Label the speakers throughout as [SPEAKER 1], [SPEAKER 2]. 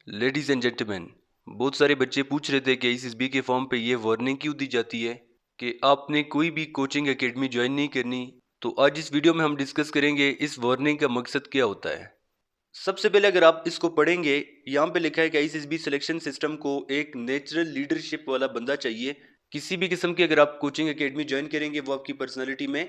[SPEAKER 1] Ladies and gentleman, बहुत सारे बच्चे पूछ रहे थे कि एसएसबी के फॉर्म पे ये वार्निंग क्यों दी जाती है कि आपने कोई भी कोचिंग एकेडमी ज्वाइन नहीं करनी। तो आज इस वीडियो में हम डिस्कस करेंगे इस वार्निंग का मकसद क्या होता है। सबसे पहले अगर आप इसको पढ़ेंगे, यहाँ पे लिखा है कि एसएसबी सिलेक्शन सिस्टम को एक नेचुरल लीडरशिप वाला बंदा चाहिए। किसी भी किस्म की अगर आप कोचिंग एकेडमी ज्वाइन करेंगे वो आपकी पर्सनैलिटी में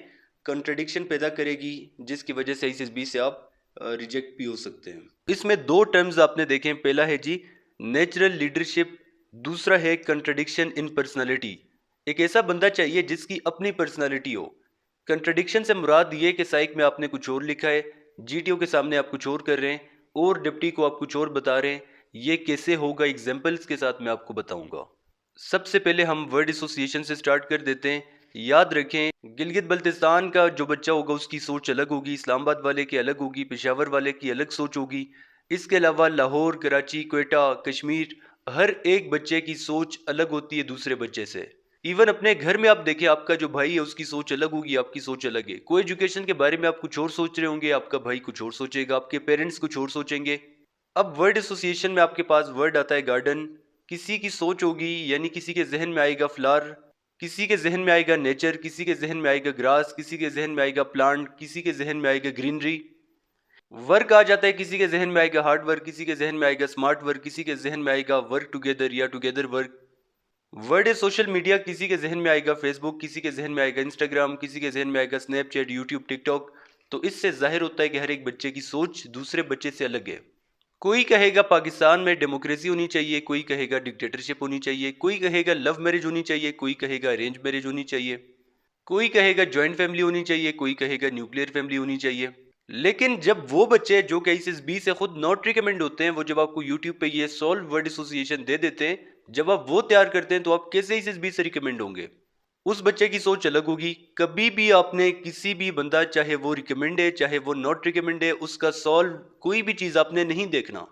[SPEAKER 1] कंट्रडिक्शन पैदा करेगी, जिसकी वजह से एसएसबी से आप रिजेक्ट भी हो सकते हैं। इसमें दो टर्म्स आपने देखे, पहला है जी नेचुरल लीडरशिप, दूसरा है कंट्रडिक्शन इन पर्सनालिटी। एक ऐसा बंदा चाहिए जिसकी अपनी पर्सनालिटी हो। कंट्रडिक्शन से मुराद ये कि साइक में आपने कुछ और लिखा है, जीटीओ के सामने आप कुछ और कर रहे हैं और डिप्टी को आप कुछ और बता रहे हैं। ये कैसे होगा, एग्जाम्पल्स के साथ मैं आपको बताऊंगा। सबसे पहले हम वर्ड एसोसिएशन से स्टार्ट कर देते हैं। याद रखें, गिलगित बल्तिस्तान का जो बच्चा होगा उसकी सोच अलग होगी, इस्लामाबाद वाले की अलग होगी, पेशावर वाले की अलग सोच होगी। इसके अलावा लाहौर, कराची, क्वेटा, कश्मीर, हर एक बच्चे की सोच अलग होती है दूसरे बच्चे से। इवन अपने घर में आप देखिए, आपका जो भाई है उसकी सोच अलग होगी, आपकी सोच अलग है। को एजुकेशन के बारे में आप कुछ और सोच रहे होंगे, आपका भाई कुछ और सोचेगा, आपके पेरेंट्स कुछ और सोचेंगे। अब वर्ड एसोसिएशन में आपके पास वर्ड आता है गार्डन। किसी की सोच होगी, यानी किसी के जहन में आएगा फ्लावर, किसी के जहन में आएगा नेचर, किसी के जहन में आएगा ग्रास, किसी के जहन में आएगा प्लांट, किसी के जहन में आएगा ग्रीनरी। वर्क आ जाता है, किसी के जहन में आएगा हार्ड वर्क, किसी के जहन में आएगा स्मार्ट वर्क, किसी के जहन में आएगा वर्क टुगेदर या टुगेदर वर्क। वर्ड है सोशल मीडिया, किसी के जहन में आएगा फेसबुक, किसी के जहन में आएगा इंस्टाग्राम, किसी के जहन में आएगा स्नैपचैट, यूट्यूब, टिकटॉक। तो इससे जाहिर होता है कि हर एक बच्चे की सोच दूसरे बच्चे से अलग है। कोई कहेगा पाकिस्तान में डेमोक्रेसी होनी चाहिए, कोई कहेगा डिक्टेटरशिप होनी चाहिए, कोई कहेगा लव मैरिज होनी चाहिए, कोई कहेगा अरेंज मैरिज होनी चाहिए, कोई कहेगा ज्वाइंट फैमिली होनी चाहिए, कोई कहेगा न्यूक्लियर फैमिली होनी चाहिए। लेकिन जब वो बच्चे जो कि एसएसबी से खुद नॉट रिकमेंड होते हैं, वो जब आपको यूट्यूब पे ये सॉल्व वर्ड एसोसिएशन दे देते हैं, जब आप वो तैयार करते हैं, तो आप कैसे एसएसबी से रिकमेंड होंगे। उस बच्चे की सोच अलग होगी। कभी भी आपने किसी भी बंदा, चाहे वो रिकमेंड है चाहे वो नॉट रिकमेंड है, उसका सॉल्व कोई भी चीज़ आपने नहीं देखना।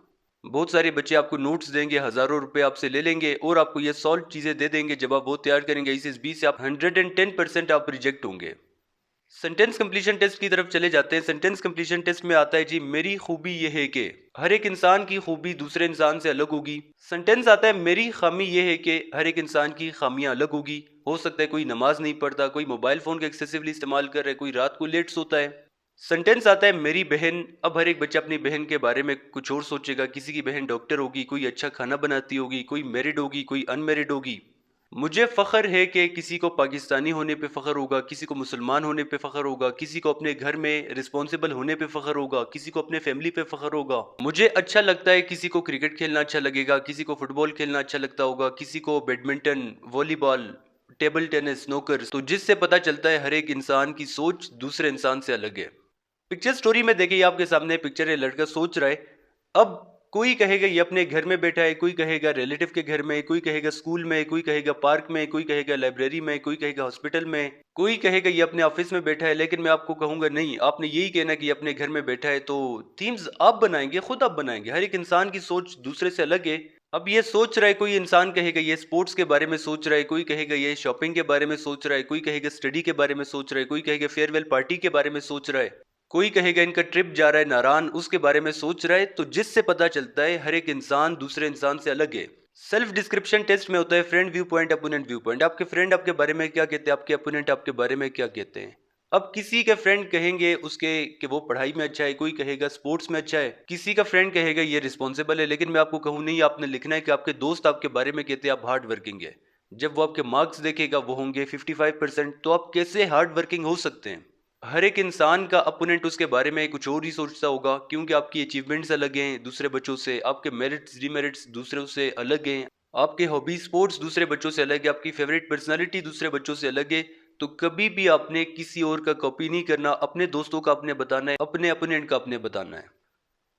[SPEAKER 1] बहुत सारे बच्चे आपको नोट्स देंगे, हज़ारों रुपए आपसे ले लेंगे और आपको ये सॉल्व चीज़ें दे देंगे। जब आप वो तैयार करेंगे एसएसबी से, आप 110% आप रिजेक्ट होंगे। सेंटेंस कंप्लीशन टेस्ट की तरफ चले जाते हैं। सेंटेंस कंप्लीशन टेस्ट में आता है जी, मेरी खूबी यह है कि। हर एक इंसान की खूबी दूसरे इंसान से अलग होगी। सेंटेंस आता है, मेरी खामी यह है कि। हर एक इंसान की खामियां अलग होगी। हो सकता है कोई नमाज नहीं पढ़ता, कोई मोबाइल फोन का एक्सेसिवली इस्तेमाल कर रहा है, कोई रात को लेट सोता है। सेंटेंस आता है, मेरी बहन। अब हर एक बच्चा अपनी बहन के बारे में कुछ और सोचेगा। किसी की बहन डॉक्टर होगी, कोई अच्छा खाना बनाती होगी, कोई मैरिड होगी, कोई अनमैरिड होगी। मुझे फ़ख्र है कि किसी को पाकिस्तानी होने पे फ़ख्र होगा, किसी को मुसलमान होने पे फ़ख्र होगा, किसी को अपने घर में रिस्पॉन्सिबल होने पे फ़ख्र होगा, किसी को अपने फैमिली पे फ़ख्र होगा। मुझे अच्छा लगता है, किसी को क्रिकेट खेलना अच्छा लगेगा, किसी को फुटबॉल खेलना अच्छा लगता होगा, किसी को badminton, volleyball, table tennis, snooker. तो जिससे पता चलता है हर एक इंसान की सोच दूसरे इंसान से अलग है। पिक्चर स्टोरी में देखिए, आपके सामने पिक्चर है, लड़का सोच रहा है। अब कोई कहेगा ये अपने घर में बैठा है, कोई कहेगा रिलेटिव के घर में, कोई कहेगा स्कूल में, कोई कहेगा पार्क में, कोई कहेगा लाइब्रेरी में, कोई कहेगा हॉस्पिटल में, कोई कहेगा ये अपने ऑफिस में बैठा है। लेकिन मैं आपको कहूंगा नहीं, आपने यही कहना कि ये अपने घर में बैठा है। तो थीम्स आप बनाएंगे, खुद आप बनाएंगे। हर एक इंसान की सोच दूसरे से अलग है। अब ये सोच रहा है, कोई इंसान कहेगा ये स्पोर्ट्स के बारे में सोच रहा है, कोई कहेगा ये शॉपिंग के बारे में सोच रहा है, कोई कहेगा स्टडी के बारे में सोच रहा है, कोई कहेगा फेयरवेल पार्टी के बारे में सोच रहा है, कोई कहेगा इनका ट्रिप जा रहा है नारान, उसके बारे में सोच रहा है। तो जिससे पता चलता है हर एक इंसान दूसरे इंसान से अलग है। सेल्फ डिस्क्रिप्शन टेस्ट में होता है friend view point, opponent view point. आपके फ्रेंड आपके बारे में क्या कहते हैं, आपके अपोनेंट आपके बारे में क्या कहते हैं। अब किसी के फ्रेंड कहेंगे उसके कि वो पढ़ाई में अच्छा है, कोई कहेगा स्पोर्ट्स में अच्छा है, किसी का फ्रेंड कहेगा ये रिस्पॉन्सिबल है। लेकिन मैं आपको कहूँ नहीं, आपने लिखना है कि आपके दोस्त आपके बारे में कहते हैं आप हार्ड वर्किंग है। जब वो आपके मार्क्स देखेगा वो होंगे 55%, तो आप कैसे हार्ड वर्किंग हो सकते हैं। हर एक इंसान का अपोनेंट उसके बारे में कुछ और ही सोचता होगा, क्योंकि आपकी अचीवमेंट्स अलग हैं दूसरे बच्चों से, आपके मेरिट्स डिमेरिट्स दूसरों से अलग हैं, आपके हॉबी स्पोर्ट्स दूसरे बच्चों से अलग है, आपकी फेवरेट पर्सनालिटी दूसरे बच्चों से अलग है। तो कभी भी आपने किसी और का कॉपी नहीं करना, अपने दोस्तों का अपने बताना है, अपने अपोनेंट का अपने बताना है।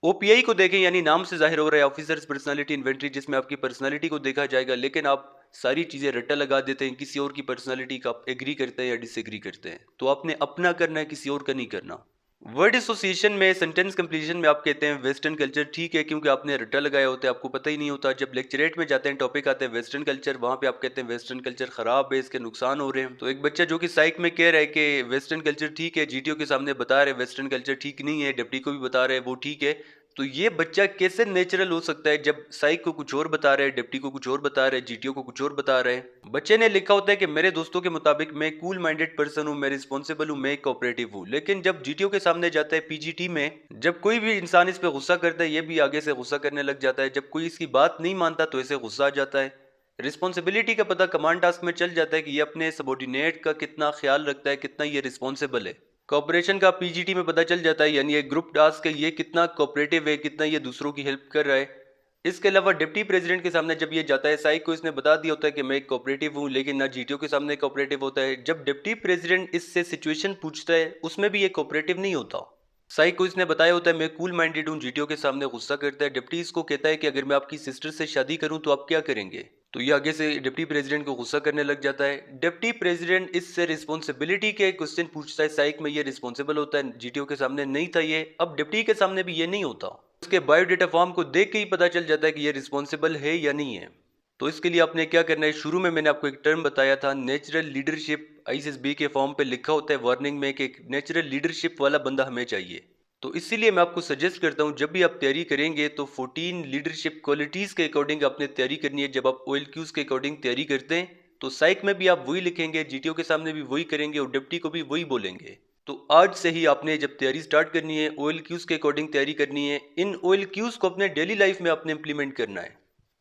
[SPEAKER 1] ओपीआई को देखें, यानी नाम से जाहिर हो रहा है ऑफिसर्स पर्सनालिटी इन्वेंटरी, जिसमें आपकी पर्सनालिटी को देखा जाएगा। लेकिन आप सारी चीज़ें रट्टा लगा देते हैं, किसी और की पर्सनालिटी का आप एग्री करते हैं या डिसएग्री करते हैं। तो आपने अपना करना है, किसी और का नहीं करना। वर्ड एसोसिएशन में सेंटेंस कंप्लीशन में आप कहते हैं वेस्टर्न कल्चर, ठीक है, क्योंकि आपने रट्टा लगाया होता है, आपको पता ही नहीं होता। जब लेक्चरेट में जाते हैं, टॉपिक आते हैं वेस्टर्न कल्चर, वहाँ पे आप कहते हैं वेस्टर्न कल्चर खराब है, इसके नुकसान हो रहे हैं। तो एक बच्चा जो कि साइक में कह रहा है कि वेस्टर्न कल्चर ठीक है, जीटीओ के सामने बता रहे वेस्टर्न कल्चर ठीक नहीं है, डिप्टी को भी बता रहे वो ठीक है, तो ये बच्चा कैसे नेचुरल हो सकता है जब साइक को कुछ और बता रहा है, डिप्टी को कुछ और बता रहा है, जीटीओ को कुछ और बता रहा है। बच्चे ने लिखा होता है कि मेरे दोस्तों के मुताबिक मैं कूल माइंडेड पर्सन हूँ, मैं रिस्पॉन्सिबल हूँ, मैं कोऑपरेटिव हूँ। लेकिन जब जीटीओ के सामने जाता है पीजीटी में, जब कोई भी इंसान इस पे गुस्सा करता है, ये भी आगे से गुस्सा करने लग जाता है। जब कोई इसकी बात नहीं मानता तो इसे गुस्सा आ जाता है। रिस्पॉन्सिबिलिटी का पता कमांड टास्क में चल जाता है कि ये अपने सबॉर्डिनेट का कितना ख्याल रखता है, कितना ये रिस्पॉन्सिबल है। कोऑपरेशन का पीजीटी में पता चल जाता है, यानी ये ग्रुप टास्क है, ये कितना कोऑपरेटिव है, कितना ये दूसरों की हेल्प कर रहा है। इसके अलावा डिप्टी प्रेसिडेंट के सामने जब ये जाता है, साइक को इसने बता दिया होता है कि मैं कोऑपरेटिव हूँ, लेकिन ना जीटीओ के सामने कोऑपरेटिव होता है। जब डिप्टी प्रेसिडेंट इससे सिचुएशन पूछता है, उसमें भी ये कोऑपरेटिव नहीं होता। साइक को इसने बताया होता है मैं कूल माइंडेड हूँ, जीटीओ के सामने गुस्सा करता है। डिप्टी इसको कहता है कि अगर मैं आपकी सिस्टर से शादी करूँ तो आप क्या करेंगे? तो ये आगे से डिप्टी प्रेसिडेंट को गुस्सा करने लग जाता है। डिप्टी प्रेसिडेंट इससे रिस्पॉन्सिबिलिटी के क्वेश्चन पूछता है, साइक में ये रिस्पॉन्सिबल होता है, जीटीओ के सामने नहीं था ये, अब डिप्टी के सामने भी ये नहीं होता। उसके बायोडेटा फॉर्म को देख के ही पता चल जाता है कि ये रिस्पॉन्सिबल है या नहीं है। तो इसके लिए आपने क्या करना है, शुरू में मैंने आपको एक टर्म बताया था नेचुरल लीडरशिप। आईसीएसबी के फॉर्म पे लिखा होता है वार्निंग में कि एक नेचुरल लीडरशिप वाला बंदा हमें चाहिए। तो इसीलिए मैं आपको सजेस्ट करता हूं जब भी आप तैयारी करेंगे तो 14 लीडरशिप क्वालिटीज के अकॉर्डिंग आपने तैयारी करनी है। जब आप OLQs के अकॉर्डिंग तैयारी करते हैं तो साइक में भी आप वही लिखेंगे, जीटीओ के सामने भी वही करेंगे और डिप्टी को भी वही बोलेंगे। तो आज से ही आपने जब तैयारी स्टार्ट करनी है, OLQs के अकॉर्डिंग तैयारी करनी है। इन OLQs को अपने डेली लाइफ में आपने इंप्लीमेंट करना है।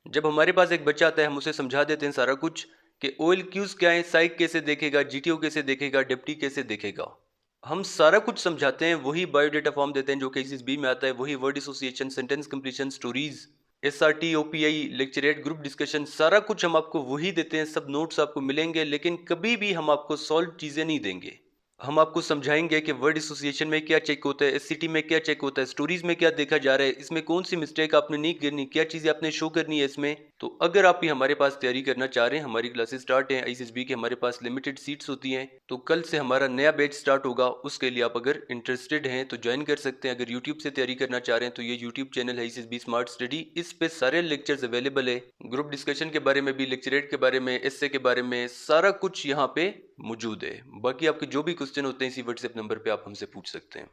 [SPEAKER 1] जब हमारे पास एक बच्चा आता है, हम उसे समझा देते हैं सारा कुछ कि OLQs क्या है, साइक कैसे देखेगा, जीटीओ कैसे देखेगा, डिप्टी कैसे देखेगा। हम सारा कुछ समझाते हैं, वही बायोडेटा फॉर्म देते हैं जो केसेस बी में आता है, वही word association, sentence completion, stories, SRT, OPI, lecturette, group discussion, सारा कुछ हम आपको वही देते हैं। सब नोट्स आपको मिलेंगे, लेकिन कभी भी हम आपको सॉल्व चीज़ें नहीं देंगे। हम आपको समझाएंगे कि वर्ड एसोसिएशन में क्या चेक होता है, SCT में क्या चेक होता है, स्टोरीज में क्या देखा जा रहा है, इसमें कौन सी मिस्टेक आपने नहीं करनी, क्या चीज़ें आपने शो करनी है इसमें। तो अगर आप भी हमारे पास तैयारी करना चाह रहे हैं, हमारी क्लासेस स्टार्ट हैं ICSB की, हमारे पास लिमिटेड सीट्स होती हैं। तो कल से हमारा नया बैच स्टार्ट होगा, उसके लिए आप अगर इंटरेस्टेड हैं तो ज्वाइन कर सकते हैं। अगर यूट्यूब से तैयारी करना चाह रहे हैं तो ये यूट्यूब चैनल है ICSB स्मार्ट स्टडी, इस पे सारे लेक्चर्स अवेलेबल है। ग्रुप डिस्कशन के बारे में भी, लेक्चरेट के बारे में, एस्से के बारे में, सारा कुछ यहाँ पे मौजूद है। बाकी आपके जो भी क्वेश्चन होते हैं इसी व्हाट्सएप नंबर पे आप हमसे पूछ सकते हैं।